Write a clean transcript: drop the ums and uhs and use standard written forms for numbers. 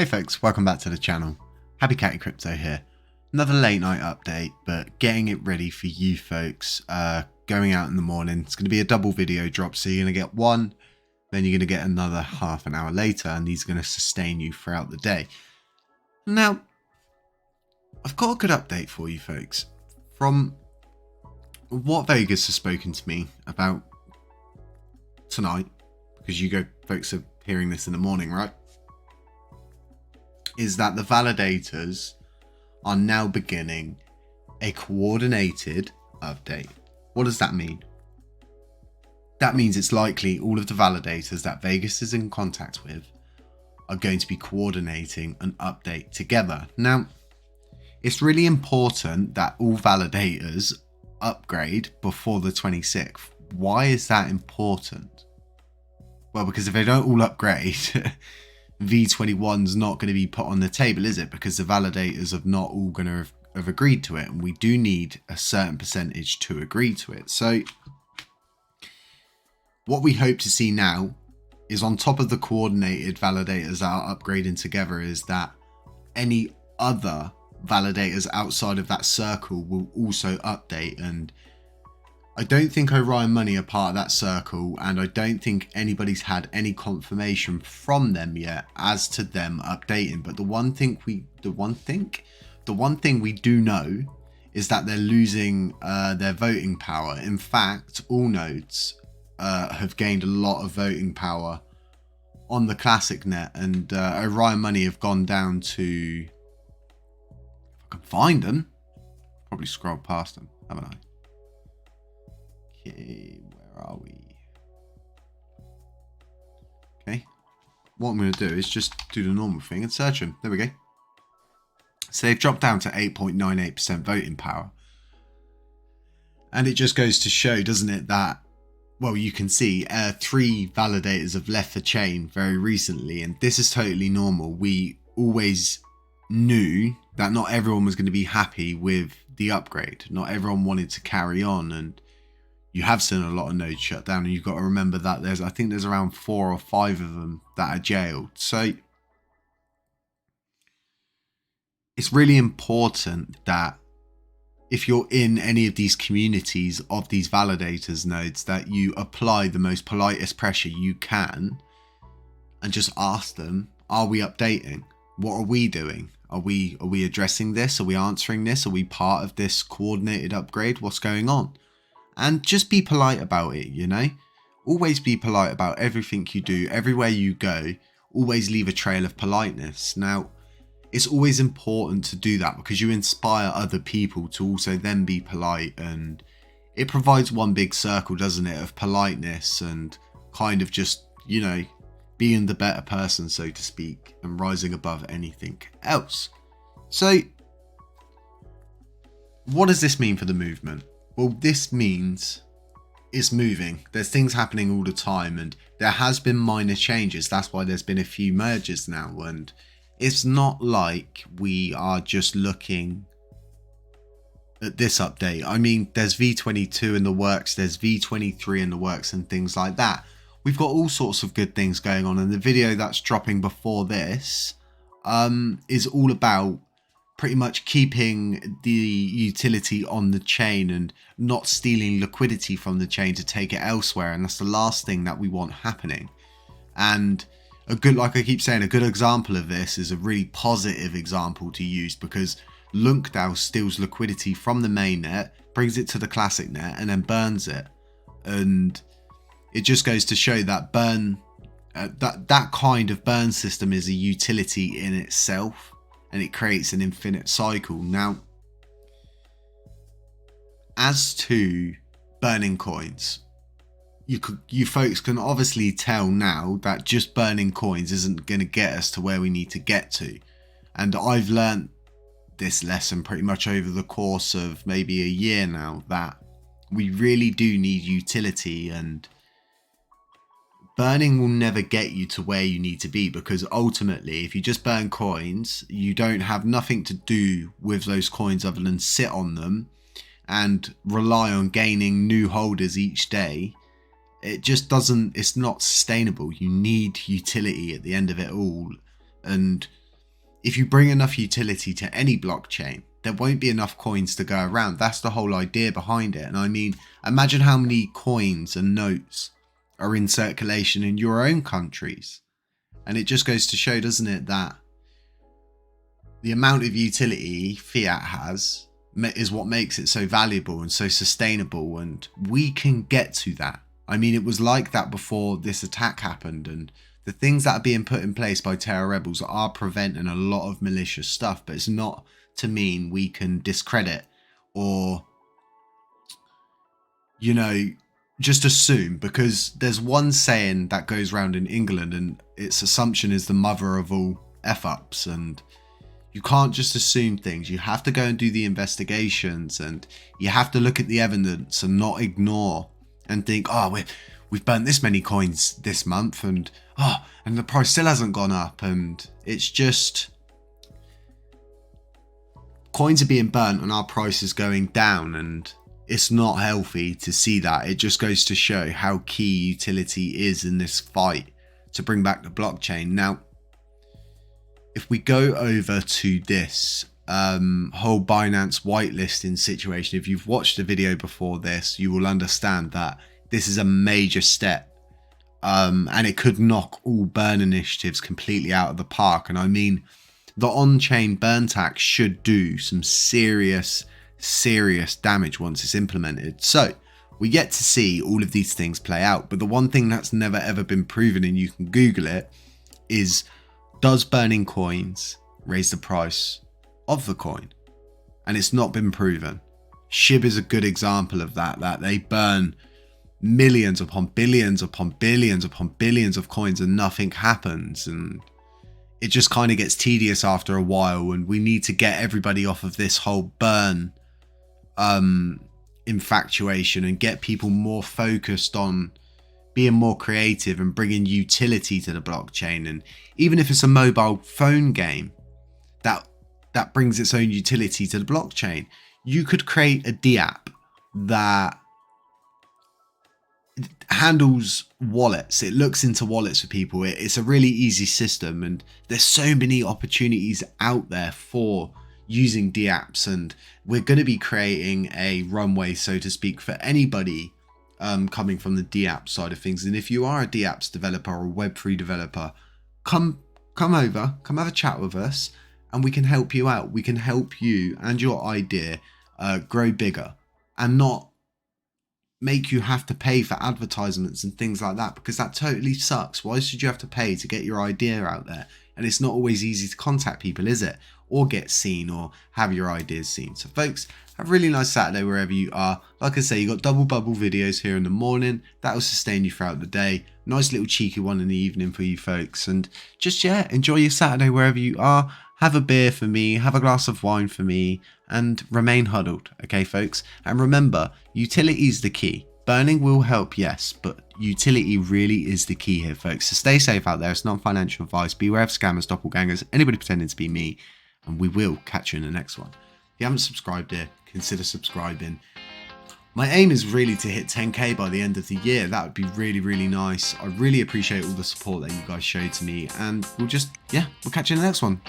folks, welcome back to the channel. Happy Catty Crypto here. Another late night update, but getting it ready for you folks going out in the morning. It's going to be a double video drop, so you're going to get one, then you're going to get another half an hour later, and these are going to sustain you throughout the day. Now, I've got a good update for you folks from what Vegas has spoken to me about tonight, because you folks are hearing this in the morning, right? Is that the validators are now beginning a coordinated update. What does that mean? That means it's likely all of the validators that Vegas is in contact with are going to be coordinating an update together. Now, it's really important that all validators upgrade before the 26th. Why is that important? Well, because if they don't all upgrade, V21's not going to be put on the table, is it? Because the validators have not all going to have agreed to it, and we do need a certain percentage to agree to it. So what we hope to see now is, on top of the coordinated validators that are upgrading together, is that any other validators outside of that circle will also update. And I don't think Orion Money are part of that circle, and I don't think anybody's had any confirmation from them yet as to them updating. But the one thing we do know is that they're losing their voting power. In fact, all nodes have gained a lot of voting power on the Classic net, and Orion Money have gone down to, if I can find them, probably scrolled past them, haven't I? Okay, where are we? Okay, what I'm going to do is just do the normal thing and search them. There we go. So they've dropped down to 8.98% voting power. And it just goes to show, doesn't it, that, well, you can see 3 validators have left the chain very recently, and this is totally normal. We always knew that not everyone was going to be happy with the upgrade. Not everyone wanted to carry on, and you have seen a lot of nodes shut down, and you've got to remember that I think there's around 4 or 5 of them that are jailed. So it's really important that if you're in any of these communities of these validators nodes, that you apply the most politest pressure you can and just ask them, are we updating? What are we doing? Are we addressing this? Are we answering this? Are we part of this coordinated upgrade? What's going on? And just be polite about it, you know? Always be polite about everything you do, everywhere you go. Always leave a trail of politeness. Now, it's always important to do that because you inspire other people to also then be polite, and it provides one big circle, doesn't it, of politeness and kind of just, you know, being the better person, so to speak, and rising above anything else. So, what does this mean for the movement? Well, this means it's moving. There's things happening all the time, and there has been minor changes. That's why there's been a few mergers now, and it's not like we are just looking at this update. I mean, there's V22 in the works, there's V23 in the works and things like that. We've got all sorts of good things going on, and the video that's dropping before this is all about pretty much keeping the utility on the chain and not stealing liquidity from the chain to take it elsewhere. And that's the last thing that we want happening. And a good, like I keep saying, a good example of this is a really positive example to use, because LUNCPenguin steals liquidity from the mainnet, brings it to the Classic net, and then burns it. And it just goes to show that that kind of burn system is a utility in itself, and it creates an infinite cycle. Now, as to burning coins, you folks can obviously tell now that just burning coins isn't going to get us to where we need to get to. And I've learned this lesson pretty much over the course of maybe a year now, that we really do need utility, and burning will never get you to where you need to be, because ultimately, if you just burn coins, you don't have nothing to do with those coins other than sit on them and rely on gaining new holders each day. It just doesn't, it's not sustainable. You need utility at the end of it all. And if you bring enough utility to any blockchain, there won't be enough coins to go around. That's the whole idea behind it. And I mean, imagine how many coins and notes are in circulation in your own countries. And it just goes to show, doesn't it, that the amount of utility fiat has is what makes it so valuable and so sustainable. And we can get to that. I mean, it was like that before this attack happened, and the things that are being put in place by terror rebels are preventing a lot of malicious stuff, but it's not to mean we can discredit or, you know, just assume, because there's one saying that goes around in England and its assumption is the mother of all F-ups, and you can't just assume things. You have to go and do the investigations, and you have to look at the evidence and not ignore and think, oh, we've burnt this many coins this month, and the price still hasn't gone up. And it's just, coins are being burnt and our price is going down, and it's not healthy to see that. It just goes to show how key utility is in this fight to bring back the blockchain. Now, if we go over to this whole Binance whitelisting situation, if you've watched the video before this, you will understand that this is a major step, and it could knock all burn initiatives completely out of the park. And I mean, the on-chain burn tax should do some serious damage once it's implemented. So we get to see all of these things play out, but the one thing that's never ever been proven, and you can Google it, is, does burning coins raise the price of the coin? And it's not been proven. SHIB is a good example of that they burn millions upon billions upon billions upon billions of coins and nothing happens. And it just kind of gets tedious after a while, and we need to get everybody off of this whole burn infatuation and get people more focused on being more creative and bringing utility to the blockchain. And even if it's a mobile phone game that brings its own utility to the blockchain, you could create a DApp that handles wallets. It looks into wallets for people. It's a really easy system, and there's so many opportunities out there for using DApps, and we're going to be creating a runway, so to speak, for anybody coming from the DApp side of things. And if you are a DApps developer or a Web3 developer, come over, come have a chat with us, and we can help you out. We can help you and your idea grow bigger and not make you have to pay for advertisements and things like that, because that totally sucks. Why should you have to pay to get your idea out there? And it's not always easy to contact people, is it? Or get seen, or have your ideas seen. So folks, have a really nice Saturday wherever you are. Like I say, you got double bubble videos here in the morning. That will sustain you throughout the day. Nice little cheeky one in the evening for you folks. And just, yeah, enjoy your Saturday wherever you are. Have a beer for me, have a glass of wine for me, and remain huddled, okay folks? And remember, utility is the key. Burning will help, yes, but utility really is the key here, folks. So stay safe out there. It's not financial advice. Beware of scammers, doppelgangers, anybody pretending to be me, and we will catch you in the next one. If you haven't subscribed here, consider subscribing. My aim is really to hit 10k by the end of the year. That would be really, really nice. I really appreciate all the support that you guys show to me, and we'll catch you in the next one.